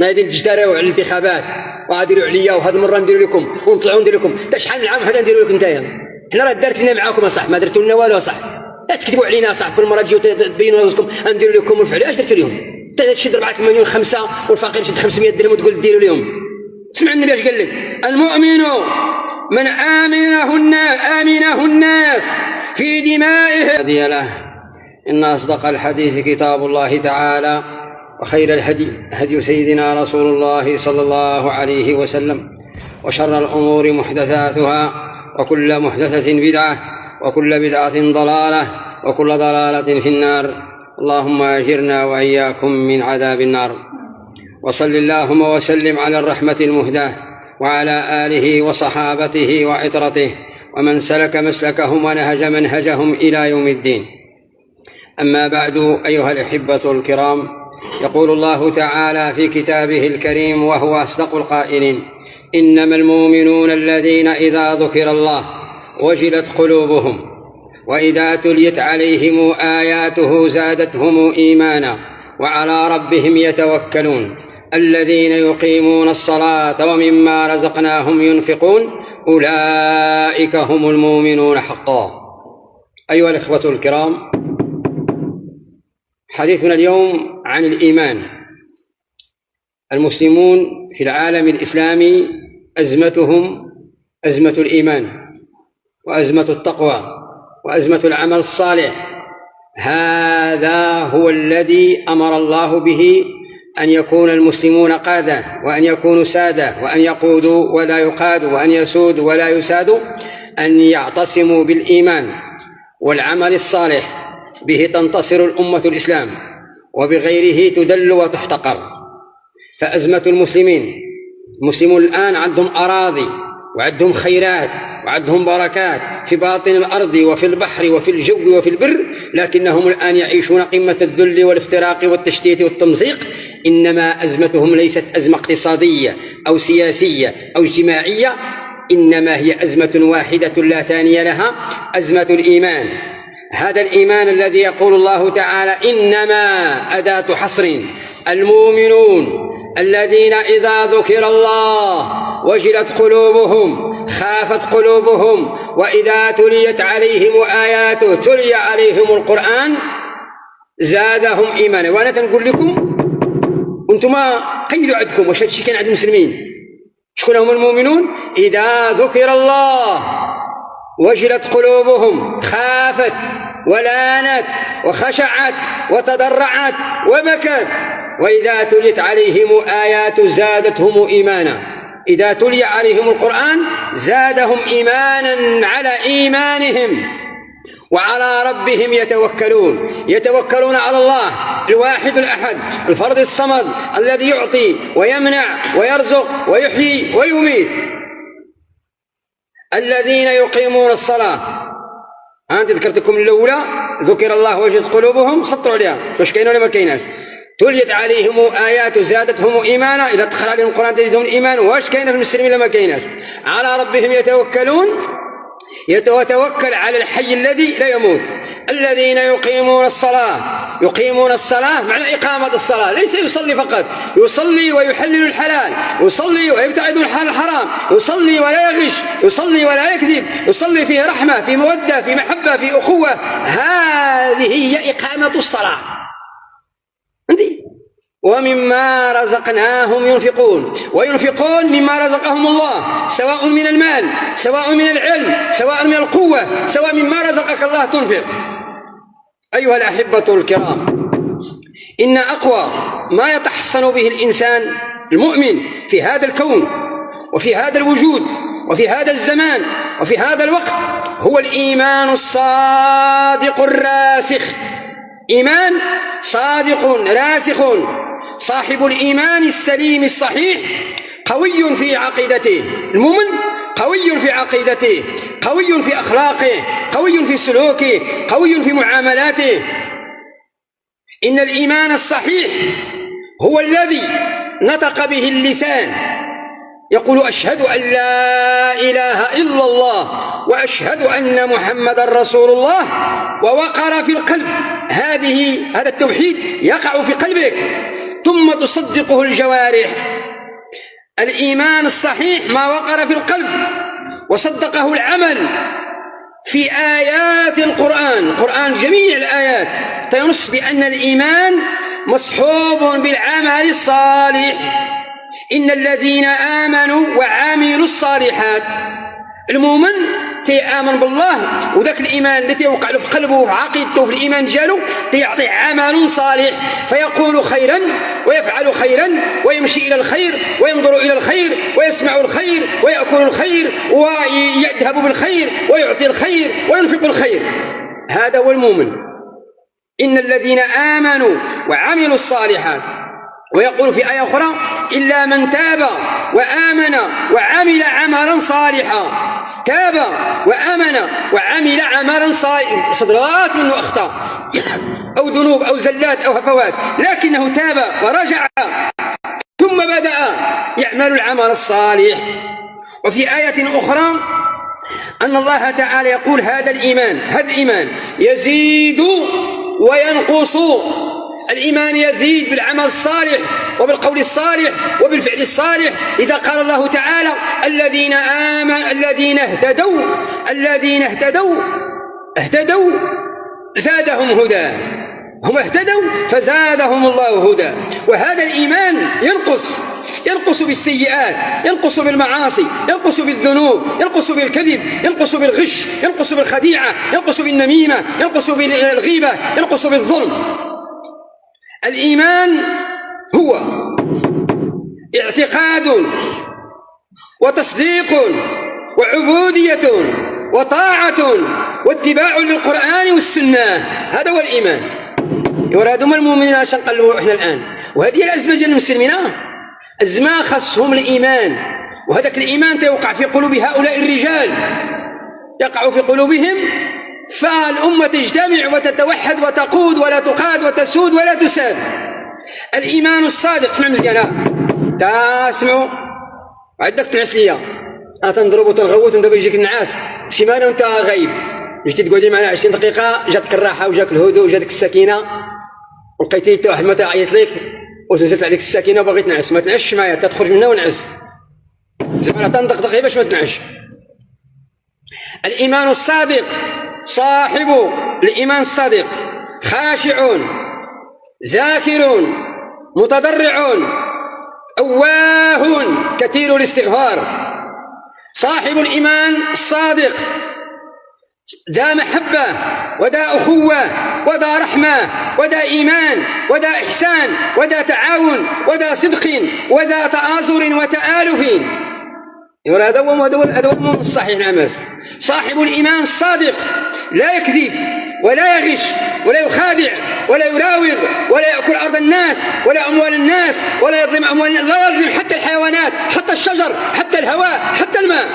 ما يدين تجتروا على الانتخابات واديروا عليا وهذه المره نديروا لكم ونطلعوا نديروا لكم. انت شحال من عام حدا نديروا لكم نتايا؟ حنا راه دارت لنا معاكم صح، ما درتوا لنا والو صح. لا تكذبوا علينا صح، كل مره تجيو تبينوا راسكم نديروا لكم ونفعلوا. اش درتوا لهم؟ انت تشد 4 مليون 5 والفقير يشد 500 درهم وتقول ديروا لهم. سمع النبي اش قال لك؟ المؤمن من آمنه الناس في دمائه هدي له. إن أصدق الحديث كتاب الله تعالى، وخير الهدي هدي سيدنا رسول الله صلى الله عليه وسلم، وشر الأمور محدثاتها، وكل محدثة بدعة، وكل بدعة ضلالة، وكل ضلالة في النار. اللهم أجرنا وإياكم من عذاب النار. وصل اللهم وسلم على الرحمة المهداة وعلى آله وصحابته وعطرته ومن سلك مسلكهم ونهج منهجهم إلى يوم الدين. أما بعد، أيها الأحبة الكرام، يقول الله تعالى في كتابه الكريم وهو أصدق القائلين: إنما المؤمنون الذين إذا ذكر الله وجلت قلوبهم وإذا تليت عليهم آياته زادتهم إيمانا وعلى ربهم يتوكلون الذين يقيمون الصلاة ومما رزقناهم ينفقون أولئك هم المؤمنون حقا. أيها الإخوة الكرام، حديثنا اليوم عن الإيمان. المسلمون في العالم الإسلامي أزمتهم أزمة الإيمان، وأزمة التقوى، وأزمة العمل الصالح. هذا هو الذي أمر الله به أن يكون المسلمون قادة، وأن يكونوا سادة، وأن يقودوا ولا يقادوا، وأن يسودوا ولا يسادوا، أن يعتصموا بالإيمان والعمل الصالح. به تنتصر الأمة الإسلام، وبغيره تدل وتحتقر. فأزمة المسلمين الآن عندهم أراضي وعندهم خيرات وعندهم بركات في باطن الأرض وفي البحر وفي الجو وفي البر، لكنهم الآن يعيشون قمة الذل والافتراق والتشتيت والتمزيق. إنما أزمتهم ليست أزمة اقتصادية أو سياسية أو اجتماعية، إنما هي أزمة واحدة لا ثانية لها، أزمة الإيمان. هذا الإيمان الذي يقول الله تعالى إنما أداة حصر. المؤمنون الذين إذا ذكر الله وجلت قلوبهم، خافت قلوبهم، وإذا تليت عليهم آياته، تلي عليهم القرآن، زادهم إيمانا. وأنا تنقول لكم أنتم قيدوا عندكم واش هادشي كان عند المسلمين. شكون هم المؤمنون؟ إذا ذكر الله وجلت قلوبهم، خافت ولانت وخشعت وتضرعت وبكت. وإذا تليت عليهم آيات زادتهم إيمانا. إذا تلي عليهم القرآن زادهم إيمانا على إيمانهم، وعلى ربهم يتوكلون على الله الواحد الأحد الفرد الصمد الذي يعطي ويمنع ويرزق ويحيي ويميت. الذين يقيمون الصلاة. أنت ذكرتكم الأولى ذكر الله وجلت قلوبهم، سطروا عليها واش كاين ولا ما كايناش. تليت عليهم آيات زادتهم إيمانا. إذا دخل عليهم القرآن تزيدهم إيمان. واش كاين في المسلمين ولا ما كايناش؟ على ربهم يتوكلون. يتوكل على الحي الذي لا يموت. الذين يقيمون الصلاة معنى إقامة الصلاة، ليس يصلي فقط، يصلي ويحلل الحلال، يصلي ويبتعد عن الحرام، يصلي ولا يغش، يصلي ولا يكذب، يصلي فيه رحمة، في مودة، في محبة، في أخوة. هذه هي إقامة الصلاة. ومما رزقناهم وينفقون مما رزقهم الله، سواء من المال، سواء من العلم، سواء من القوة، سواء مما رزقك الله تنفق. أيها الأحبة الكرام، إن أقوى ما يتحصن به الإنسان المؤمن في هذا الكون وفي هذا الوجود وفي هذا الزمان وفي هذا الوقت هو الإيمان الصادق الراسخ. إيمان صادق راسخ. صاحب الإيمان السليم الصحيح قوي في عقيدته. المؤمن قوي في عقيدته، قوي في أخلاقه، قوي في سلوكه، قوي في معاملاته. إن الإيمان الصحيح هو الذي نطق به اللسان، يقول أشهد أن لا إله إلا الله وأشهد أن محمد رسول الله، ووقر في القلب. هذا التوحيد يقع في قلبك، ثم تصدقه الجوارح. الإيمان الصحيح ما وقر في القلب وصدقه العمل. في آيات القرآن جميع الآيات تنص بأن الإيمان مصحوب بالعمل الصالح. إن الذين آمنوا وعملوا الصالحات. المؤمن تيآمن بالله، وذاك الإيمان الذي يوقع له في قلبه وفي عقيدته في الإيمان ديالو تيعطيه عمل صالح، فيقول خيرا ويفعل خيرا ويمشي إلى الخير وينظر إلى الخير ويسمع الخير ويأكل الخير ويذهب بالخير ويعطي الخير وينفق الخير. هذا هو المؤمن. إن الذين آمنوا وعملوا الصالحات. ويقول في آية أخرى: إلا من تاب وآمن وعمل عملا صالحا. تاب وآمن وعمل عملا صالحا، صدرات منه أخطاء أو ذنوب أو زلات أو هفوات، لكنه تاب ورجع ثم بدأ يعمل العمل الصالح. وفي آية أخرى أن الله تعالى يقول: هذا الإيمان يزيد وينقص. الإيمان يزيد بالعمل الصالح وبالقول الصالح وبالفعل الصالح. إذا قال الله تعالى: الذين آمنوا الذين اهتدوا زادهم هدى. هم اهتدوا فزادهم الله هدى. وهذا الإيمان ينقص بالسيئات، ينقص بالمعاصي، ينقص بالذنوب، ينقص بالكذب، ينقص بالغش، ينقص بالخديعة، ينقص بالنميمة، ينقص بالغيبة، ينقص بالظلم. الإيمان هو اعتقاد وتصديق وعبودية وطاعة واتباع للقرآن والسنة. هذا هو الإيمان. يرادهم المؤمنين عشان قالوا إحنا الآن، وهذه الأزمة ديال المسلمين، أزمة خصهم الإيمان. وهذاك الإيمان يوقع في قلوب هؤلاء الرجال، يقع في قلوبهم، فالأمة تجتمع وتتوحد وتقود ولا تقاد وتسود ولا تساد. الإيمان الصادق. اسمع مزيان، تسمعوا عندك تنعس ليا، تنضرب وتنغوت ودابا يجيك النعاس سيمانه وانت غايب، جيتي تقعدي معنا 20 دقيقه، جاتك الراحه وجاك الهدوء وجاتك السكينه، ولقيتي حتى واحد ما تعيط لك وزلت عليك السكينه وباغي تنعس، ما تنعسش معايا، تخرج منها ونعس زعما تندقدق غير باش ما تنعش. الإيمان الصادق، صاحب الإيمان الصادق خاشع ذاكر متضرع أواه كثير الاستغفار. صاحب الإيمان الصادق ذا محبة وذا أخوة وذا رحمة وذا إيمان وذا إحسان وذا تعاون وذا صدق وذا تآزر وتآلف. هذا هو المؤمن الصحيح. نعم، صاحب الإيمان الصادق لا يكذب ولا يغش ولا يخادع ولا يراوغ ولا يأكل أرض الناس ولا أموال الناس ولا يظلم أموال الناس، لا يظلم حتى الحيوانات، حتى الشجر، حتى الهواء، حتى الماء.